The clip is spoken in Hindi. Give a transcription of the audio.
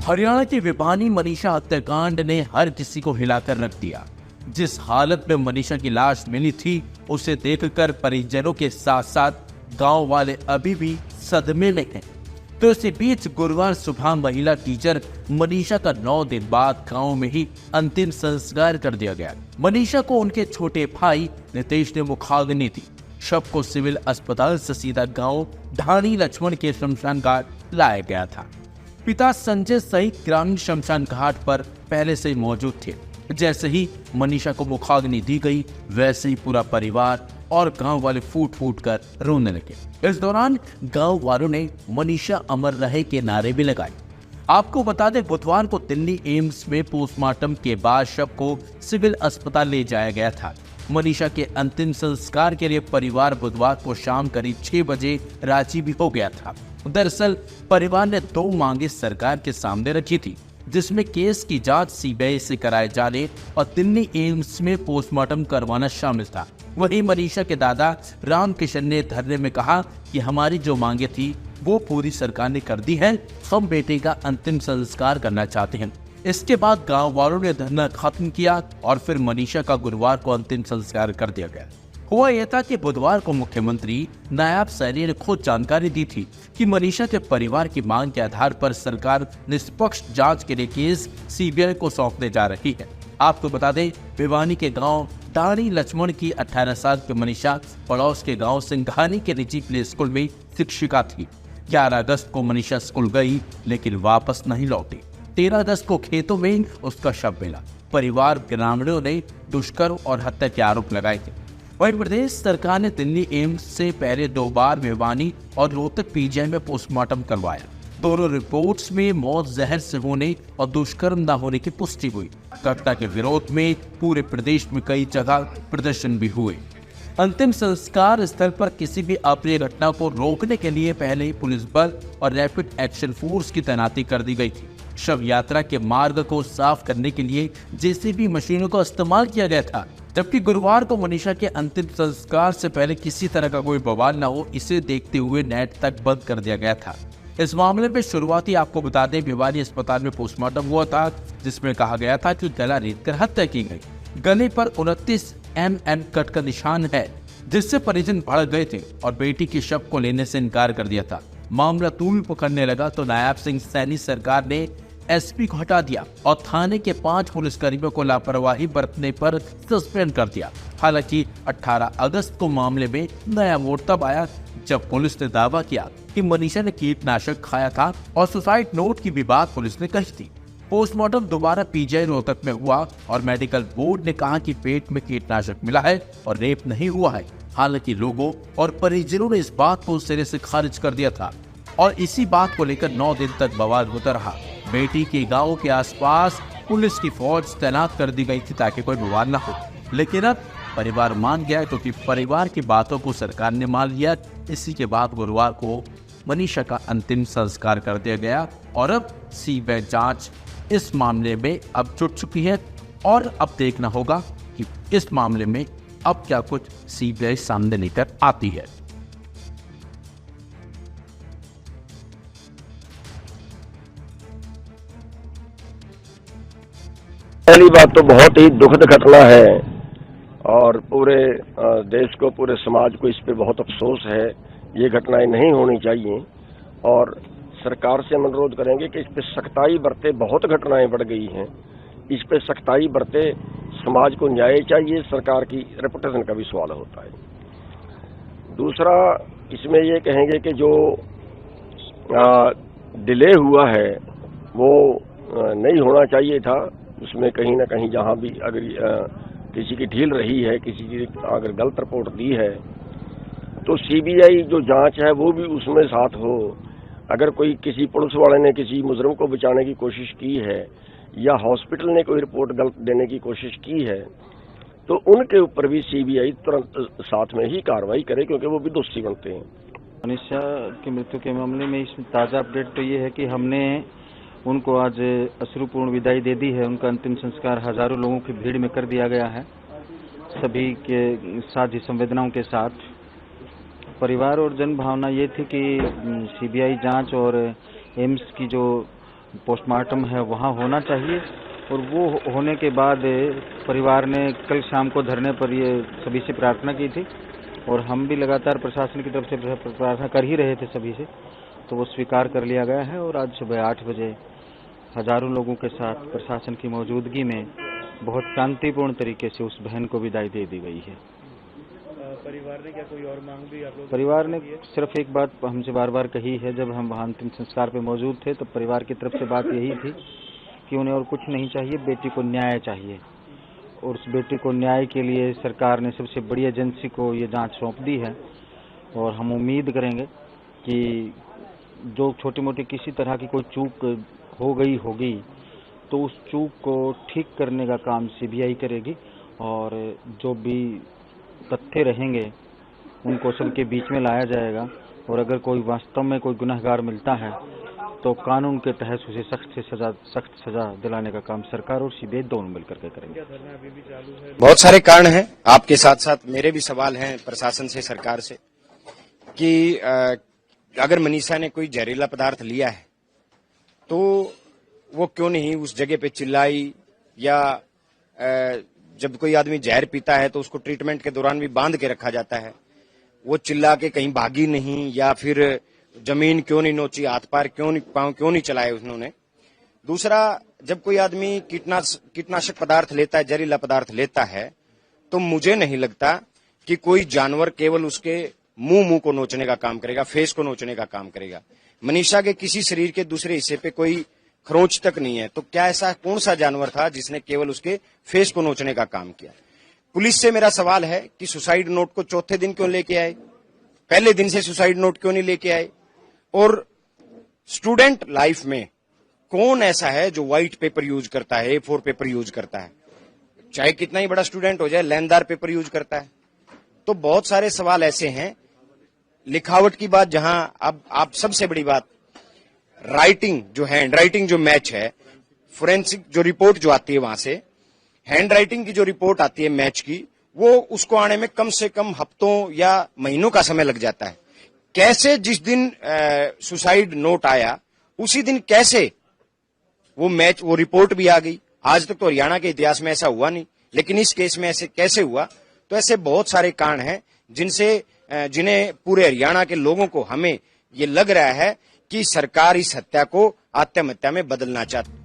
हरियाणा की विभानी मनीषा हत्याकांड ने हर किसी को हिलाकर रख दिया। जिस हालत में मनीषा की लाश मिली थी, उसे देखकर परिजनों के साथ साथ गांव वाले अभी भी सदमे में हैं। तो इसी बीच गुरुवार सुबह महिला टीचर मनीषा का 9 दिन बाद गांव में ही अंतिम संस्कार कर दिया गया। मनीषा को उनके छोटे भाई नितेश ने मुखाग्नि दी। शव को सिविल अस्पताल से सीधा गांव ढाणी लक्ष्मण के शमशान घाट लाया गया था। पिता संजय सहित ग्रामीण शमशान घाट पर पहले से ही मौजूद थे। जैसे ही मनीषा को मुखाग्नि दी गई, वैसे ही पूरा परिवार और गांव वाले फूट फूट कर रोने लगे। इस दौरान गांव वालों ने मनीषा अमर रहे के नारे भी लगाए। आपको बता दें, बुधवार को दिल्ली एम्स में पोस्टमार्टम के बाद शव को सिविल अस्पताल ले जाया गया था। मनीषा के अंतिम संस्कार के लिए परिवार बुधवार को शाम करीब 6 बजे रांची भी हो गया था। दरअसल परिवार ने 2 मांगे सरकार के सामने रखी थी, जिसमें केस की जांच सीबीआई से कराए जाने और दिल्ली एम्स में पोस्टमार्टम करवाना शामिल था। वहीं मनीषा के दादा राम किशन ने धरने में कहा कि हमारी जो मांगे थी वो पूरी सरकार ने कर दी है, हम बेटे का अंतिम संस्कार करना चाहते हैं। इसके बाद गांव वालों ने धरना खत्म किया और फिर मनीषा का गुरुवार को अंतिम संस्कार कर दिया गया। हुआ यह था कि बुधवार को मुख्यमंत्री नायब सैनी ने खुद जानकारी दी थी कि मनीषा के परिवार की मांग के आधार पर सरकार निष्पक्ष जांच के लिए केस सीबीआई को सौंपने जा रही है। आपको बता दें, भिवानी के गांव ढाणी लक्ष्मण की 18 साल की मनीषा पड़ोस के गांव सिंघानी के निजी प्ले स्कूल में शिक्षिका थी। 11 अगस्त को मनीषा स्कूल गई लेकिन वापस नहीं लौटी। 13 अगस्त को खेतों में उसका शव मिला। परिवार ग्रामीणों ने दुष्कर्म और हत्या के आरोप लगाए थे। वहीं प्रदेश सरकार ने दिल्ली एम्स से पहले 2 बार भिवानी और रोहतक पीजीआई में पोस्टमार्टम करवाया। दोनों रिपोर्ट्स में मौत जहर से होने और दुष्कर्म न होने की पुष्टि हुई। घटना के विरोध में पूरे प्रदेश में कई जगह प्रदर्शन भी हुए। अंतिम संस्कार स्थल पर किसी भी अप्रिय घटना को रोकने के लिए पहले ही पुलिस बल और रैपिड एक्शन फोर्स की तैनाती कर दी गई थी। शव यात्रा के मार्ग को साफ करने के लिए जेसीबी मशीनों का इस्तेमाल किया गया था। जबकि गुरुवार को मनीषा के अंतिम संस्कार से पहले किसी तरह का कोई बवाल न हो, इसे देखते हुए नेट तक बंद कर दिया गया था। इस मामले में शुरुआती आपको बता दें, भिवानी अस्पताल में पोस्टमार्टम हुआ था, जिसमें कहा गया था कि गला रेतकर हत्या की गई। गले पर 29 mm कट का निशान है, जिससे परिजन भड़क गए थे और बेटी के शव को लेने से इनकार कर दिया था। मामला तूल पकड़ने लगा तो नायब सिंह सैनी सरकार ने एसपी को हटा दिया और थाने के 5 पुलिसकर्मियों को लापरवाही बरतने पर सस्पेंड कर दिया। हालांकि 18 अगस्त को मामले में नया मोड़ तब आया जब पुलिस ने दावा किया कि मनीषा ने कीटनाशक खाया था और सुसाइड नोट की भी बात पुलिस ने कही थी। पोस्टमार्टम दोबारा पीजीआई रोहतक में हुआ और मेडिकल बोर्ड ने कहा कि पेट में कीटनाशक मिला है और रेप नहीं हुआ है। हालांकि लोगों और परिजनों ने इस बात को सिरे से खारिज कर दिया था और इसी बात को लेकर 9 दिन तक बवाल होता रहा। बेटी के गांव के आसपास पुलिस की फौज तैनात कर दी गई थी ताकि कोई बवाल न हो, लेकिन अब परिवार मान गया क्योंकि परिवार की बातों को सरकार ने मान लिया। इसी के बाद गुरुवार को मनीषा का अंतिम संस्कार कर दिया गया और अब सीबीआई जांच इस मामले में अब जुट चुकी है और अब देखना होगा कि इस मामले में अब क्या कुछ सीबीआई सामने लेकर आती है। पहली बात तो बहुत ही दुखद घटना है और पूरे देश को, पूरे समाज को इस पे बहुत अफसोस है। ये घटनाएं नहीं होनी चाहिए और सरकार से हम अनुरोध करेंगे कि इस पे सख्ताई बरते। बहुत घटनाएं बढ़ गई हैं, इस पे सख्ताई बरते। समाज को न्याय चाहिए, सरकार की रेपुटेशन का भी सवाल होता है। दूसरा, इसमें ये कहेंगे कि जो डिले हुआ है वो नहीं होना चाहिए था। उसमें कहीं ना कहीं जहां भी अगर किसी की ढील रही है, किसी की अगर गलत रिपोर्ट दी है, तो सीबीआई जो जांच है वो भी उसमें साथ हो। अगर कोई किसी पुलिस वाले ने किसी मुजरिम को बचाने की कोशिश की है या हॉस्पिटल ने कोई रिपोर्ट गलत देने की कोशिश की है, तो उनके ऊपर भी सीबीआई तुरंत साथ में ही कार्रवाई करे, क्योंकि वो भी दोषी बनते हैं। मनीषा की मृत्यु के मामले में इसमें ताज़ा अपडेट तो ये है कि हमने उनको आज अश्रुपूर्ण विदाई दे दी है। उनका अंतिम संस्कार हजारों लोगों की भीड़ में कर दिया गया है, सभी के साझी संवेदनाओं के साथ। परिवार और जन भावना ये थी कि सीबीआई जांच और एम्स की जो पोस्टमार्टम है वहाँ होना चाहिए। और वो होने के बाद परिवार ने कल शाम को धरने पर ये सभी से प्रार्थना की थी और हम भी लगातार प्रशासन की तरफ से प्रार्थना कर ही रहे थे सभी से, तो वो स्वीकार कर लिया गया है। और आज सुबह 8 बजे हजारों लोगों के साथ प्रशासन की मौजूदगी में बहुत शांतिपूर्ण तरीके से उस बहन को विदाई दे दी गई है। परिवार ने क्या कोई और मांग भी आप लोग? परिवार ने सिर्फ एक बात हमसे बार बार कही है, जब हम वहाँ अंतिम संस्कार पे मौजूद थे तो परिवार की तरफ से बात यही थी कि उन्हें और कुछ नहीं चाहिए, बेटी को न्याय चाहिए। और उस बेटी को न्याय के लिए सरकार ने सबसे बड़ी एजेंसी को ये जांच सौंप दी है और हम उम्मीद करेंगे कि जो छोटी मोटी किसी तरह की कोई चूक हो गई होगी तो उस चूक को ठीक करने का काम सीबीआई करेगी और जो भी तथ्य रहेंगे उनको सबके बीच में लाया जाएगा। और अगर कोई वास्तव में कोई गुनहगार मिलता है तो कानून के तहत उसे सख्त सजा दिलाने का काम सरकार और सीबीआई दोनों मिलकर के करेंगे। अभी भी चालू है? बहुत सारे कारण हैं, आपके साथ साथ मेरे भी सवाल हैं प्रशासन से, सरकार से, कि अगर मनीषा ने कोई जहरीला पदार्थ लिया है तो वो क्यों नहीं उस जगह पे चिल्लाई, या जब कोई आदमी जहर पीता है तो उसको ट्रीटमेंट के दौरान भी बांध के रखा जाता है, वो चिल्ला के कहीं भागी नहीं, या फिर जमीन क्यों नहीं नोची, हाथ पार पांव क्यों नहीं चलाए उन्होंने। दूसरा, जब कोई आदमी कीटनाशक पदार्थ लेता है, जहरीला पदार्थ लेता है, तो मुझे नहीं लगता कि कोई जानवर केवल उसके मुंह को नोचने का काम करेगा, फेस को नोचने का काम करेगा। मनीषा के किसी शरीर के दूसरे हिस्से पे कोई खरोंच तक नहीं है, तो क्या ऐसा कौन सा जानवर था जिसने केवल उसके फेस को नोचने का काम किया। पुलिस से मेरा सवाल है कि सुसाइड नोट को चौथे दिन क्यों लेके आए, पहले दिन से सुसाइड नोट क्यों नहीं लेके आए। और स्टूडेंट लाइफ में कौन ऐसा है जो व्हाइट पेपर यूज करता है, A4 पेपर यूज करता है, चाहे कितना ही बड़ा स्टूडेंट हो जाए, लेनदार पेपर यूज करता है। तो बहुत सारे सवाल ऐसे हैं। लिखावट की बात, जहां अब आप सबसे बड़ी बात, राइटिंग जो हैंड राइटिंग जो मैच है, फोरेंसिक जो रिपोर्ट जो आती है वहां से, हैंड राइटिंग की जो रिपोर्ट आती है मैच की, वो उसको आने में कम से कम हफ्तों या महीनों का समय लग जाता है। कैसे जिस दिन सुसाइड नोट आया उसी दिन कैसे वो रिपोर्ट भी आ गई। आज तक तो हरियाणा के इतिहास में ऐसा हुआ नहीं, लेकिन इस केस में ऐसे कैसे हुआ। तो ऐसे बहुत सारे कारण हैं जिन्हें पूरे हरियाणा के लोगों को, हमें ये लग रहा है कि सरकार इस हत्या को आत्महत्या में बदलना चाहती है।